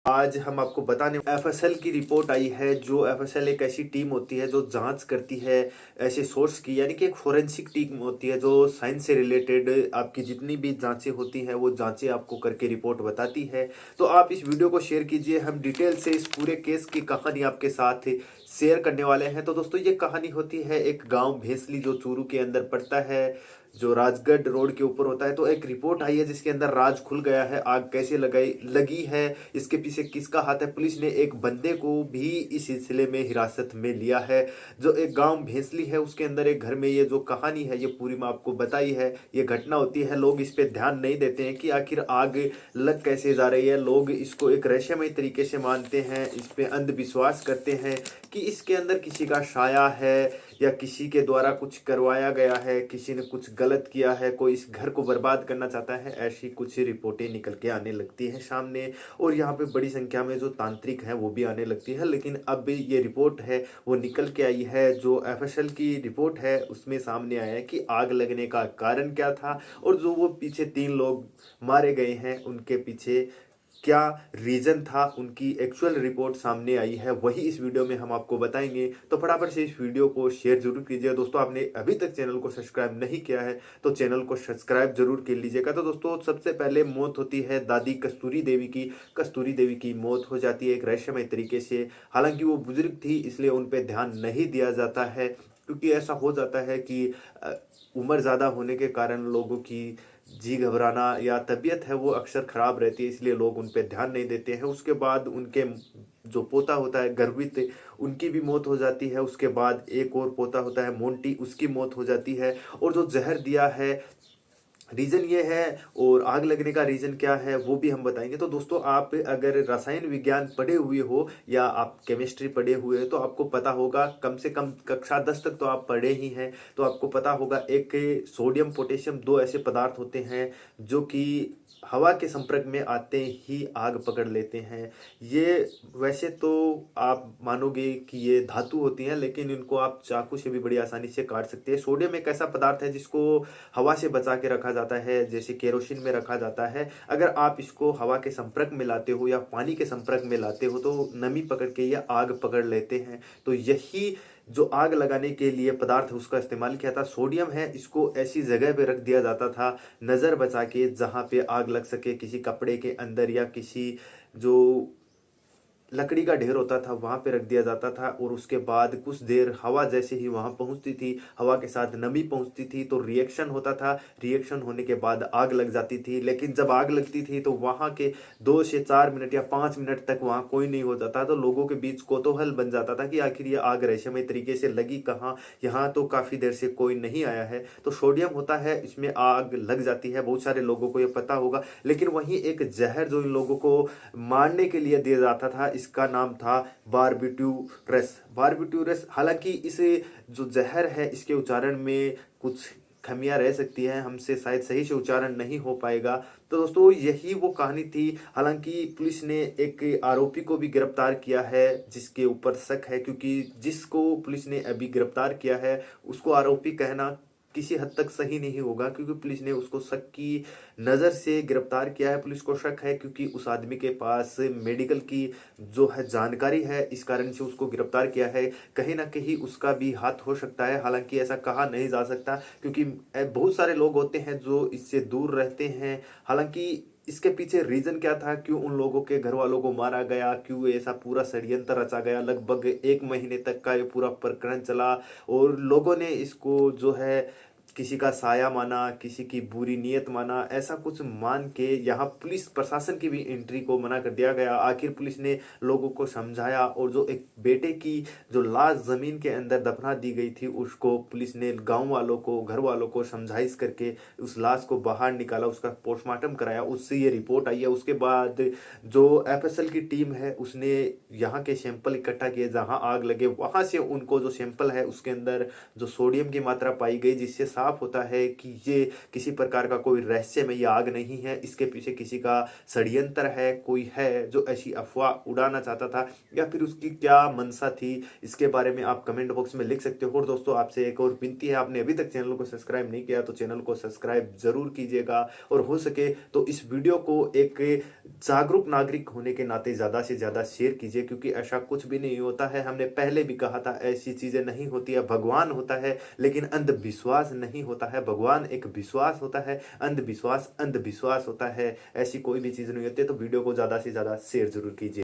आज हम आपको बताने एफएसएल की रिपोर्ट आई है। जो एफएसएल एक ऐसी टीम होती है जो जांच करती है ऐसे सोर्स की, यानी कि एक फोरेंसिक टीम होती है जो साइंस से रिलेटेड आपकी जितनी भी जांचें होती हैं वो जांचें आपको करके रिपोर्ट बताती है। तो आप इस वीडियो को शेयर कीजिए, हम डिटेल से इस पूरे केस की कहानी आपके साथ शेयर करने वाले हैं। तो दोस्तों, ये कहानी होती है एक गांव भेसली जो चूरू के अंदर पड़ता है, जो राजगढ़ रोड के ऊपर होता है। तो एक रिपोर्ट आई है जिसके अंदर राज खुल गया है, आग कैसे लगाई लगी है, इसके पीछे किसका हाथ है। पुलिस ने एक बंदे को भी इस सिलसिले में हिरासत में लिया है। जो एक गांव भेंसली है उसके अंदर एक घर में ये जो कहानी है ये पूरी मैं आपको बताई है। ये घटना होती है, लोग इस पे ध्यान नहीं देते हैं कि आखिर आग लग कैसे जा रही है। लोग इसको एक रहस्यमय तरीके से मानते हैं, इस पे अंधविश्वास करते हैं कि इसके अंदर किसी का साया है या किसी के द्वारा कुछ करवाया गया है, किसी ने कुछ गलत किया है, कोई इस घर को बर्बाद करना चाहता है। ऐसी कुछ रिपोर्टें निकल के आने लगती हैं सामने, और यहाँ पे बड़ी संख्या में जो तांत्रिक हैं वो भी आने लगती है। लेकिन अब ये रिपोर्ट है वो निकल के आई है, जो एफएसएल की रिपोर्ट है उसमें सामने आया है कि आग लगने का कारण क्या था, और जो वो पीछे 3 लोग मारे गए हैं उनके पीछे क्या रीजन था। उनकी एक्चुअल रिपोर्ट सामने आई है, वही इस वीडियो में हम आपको बताएंगे। तो फटाफट से इस वीडियो को शेयर जरूर कीजिए। दोस्तों, आपने अभी तक चैनल को सब्सक्राइब नहीं किया है तो चैनल को सब्सक्राइब जरूर कर लीजिएगा। तो दोस्तों, सबसे पहले मौत होती है दादी कस्तूरी देवी की। कस्तूरी देवी की मौत हो जाती है एक रहस्यमय तरीके से। हालांकि वो बुजुर्ग थी इसलिए उन पर ध्यान नहीं दिया जाता है, क्योंकि ऐसा हो जाता है कि उम्र ज़्यादा होने के कारण लोगों की जी घबराना या तबीयत है वो अक्सर खराब रहती है, इसलिए लोग उन पे ध्यान नहीं देते हैं। उसके बाद उनके जो पोता होता है गर्भित, उनकी भी मौत हो जाती है। उसके बाद एक और पोता होता है मोंटी, उसकी मौत हो जाती है। और जो जहर दिया है रीजन ये है, और आग लगने का रीजन क्या है वो भी हम बताएंगे। तो दोस्तों, आप अगर रसायन विज्ञान पढ़े हुए हो या आप केमिस्ट्री पढ़े हुए हो तो आपको पता होगा, कम से कम कक्षा 10 तक तो आप पढ़े ही हैं। तो आपको पता होगा एक सोडियम पोटेशियम, दो ऐसे पदार्थ होते हैं जो कि हवा के संपर्क में आते ही आग पकड़ लेते हैं। ये वैसे तो आप मानोगे कि ये धातु होती हैं, लेकिन इनको आप चाकू से भी बड़ी आसानी से काट सकते हैं। सोडियम एक ऐसा पदार्थ है जिसको हवा से बचा के रखा जाता है, जैसे केरोसिन में रखा जाता है। अगर आप इसको हवा के संपर्क में लाते हो या पानी के संपर्क में लाते हो तो नमी पकड़ के ये आग पकड़ लेते हैं। तो यही जो आग लगाने के लिए पदार्थ उसका इस्तेमाल किया था सोडियम है। इसको ऐसी जगह पे रख दिया जाता था नज़र बचा के जहाँ पे आग लग सके, किसी कपड़े के अंदर या किसी जो लकड़ी का ढेर होता था वहां पे रख दिया जाता था। और उसके बाद कुछ देर हवा जैसे ही वहां पहुंचती थी, हवा के साथ नमी पहुंचती थी तो रिएक्शन होता था। रिएक्शन होने के बाद आग लग जाती थी। लेकिन जब आग लगती थी तो वहां के 2 से 4 मिनट या 5 मिनट तक वहां कोई नहीं होता था। तो लोगों के बीच कौतूहल बन जाता था कि आखिर ये आग रहस्यमय तरीके से लगी कहाँ, यहाँ तो काफी देर से कोई नहीं आया है। तो सोडियम होता है, इसमें आग लग जाती है, बहुत सारे लोगों को ये पता होगा। लेकिन वहीं एक जहर जो इन लोगों को मारने के लिए दिया जाता था, इसका नाम था बारबिट्यूरस। बारबिट्यूरस, हालांकि इस जो जहर है इसके उच्चारण में कुछ खमियां रह सकती है, हमसे शायद सही से उच्चारण नहीं हो पाएगा। तो दोस्तों, यही वो कहानी थी। हालांकि पुलिस ने एक आरोपी को भी गिरफ्तार किया है जिसके ऊपर शक है, क्योंकि जिसको पुलिस ने अभी गिरफ्तार किया है उसको आरोपी कहना किसी हद तक सही नहीं होगा, क्योंकि पुलिस ने उसको शक की नज़र से गिरफ्तार किया है। पुलिस को शक है क्योंकि उस आदमी के पास मेडिकल की जो है जानकारी है, इस कारण से उसको गिरफ्तार किया है। कहीं ना कहीं उसका भी हाथ हो सकता है, हालांकि ऐसा कहा नहीं जा सकता, क्योंकि बहुत सारे लोग होते हैं जो इससे दूर रहते हैं। हालांकि इसके पीछे रीजन क्या था, क्यों उन लोगों के घर वालों को मारा गया, क्यों ऐसा पूरा षड्यंत्र रचा गया। लगभग 1 महीने तक का ये पूरा प्रकरण चला और लोगों ने इसको जो है किसी का साया माना, किसी की बुरी नीयत माना, ऐसा कुछ मान के यहाँ पुलिस प्रशासन की भी एंट्री को मना कर दिया गया। आखिर पुलिस ने लोगों को समझाया, और जो एक बेटे की जो लाश जमीन के अंदर दफना दी गई थी उसको पुलिस ने गांव वालों को, घर वालों को समझाइश करके उस लाश को बाहर निकाला, उसका पोस्टमार्टम कराया, उससे ये रिपोर्ट आई है। उसके बाद जो एफएसएल की टीम है उसने यहाँ के सैंपल इकट्ठा किए जहाँ आग लगे, वहां से उनको जो सैंपल है उसके अंदर जो सोडियम की मात्रा पाई गई, जिससे साफ होता है कि ये किसी प्रकार का कोई रहस्यमय आग नहीं है, इसके पीछे किसी का षड्यंत्र है, कोई है जो ऐसी अफवाह उड़ाना चाहता था, या फिर उसकी क्या मंशा थी, इसके बारे में आप कमेंट बॉक्स में लिख सकते हो। और दोस्तों आपसे एक और विनती है, आपने अभी तक चैनल को सब्सक्राइब नहीं किया तो चैनल को सब्सक्राइब जरूर कीजिएगा, और हो सके तो इस वीडियो को एक जागरूक नागरिक होने के नाते ज्यादा से ज्यादा शेयर कीजिए, क्योंकि ऐसा कुछ भी नहीं होता है। हमने पहले भी कहा था ऐसी चीजें नहीं होती है, भगवान होता है लेकिन अंधविश्वास नहीं होता है। भगवान एक विश्वास होता है, अंधविश्वास अंधविश्वास होता है, ऐसी कोई भी चीज नहीं होती है। तो वीडियो को ज्यादा से ज्यादा शेयर जरूर कीजिए।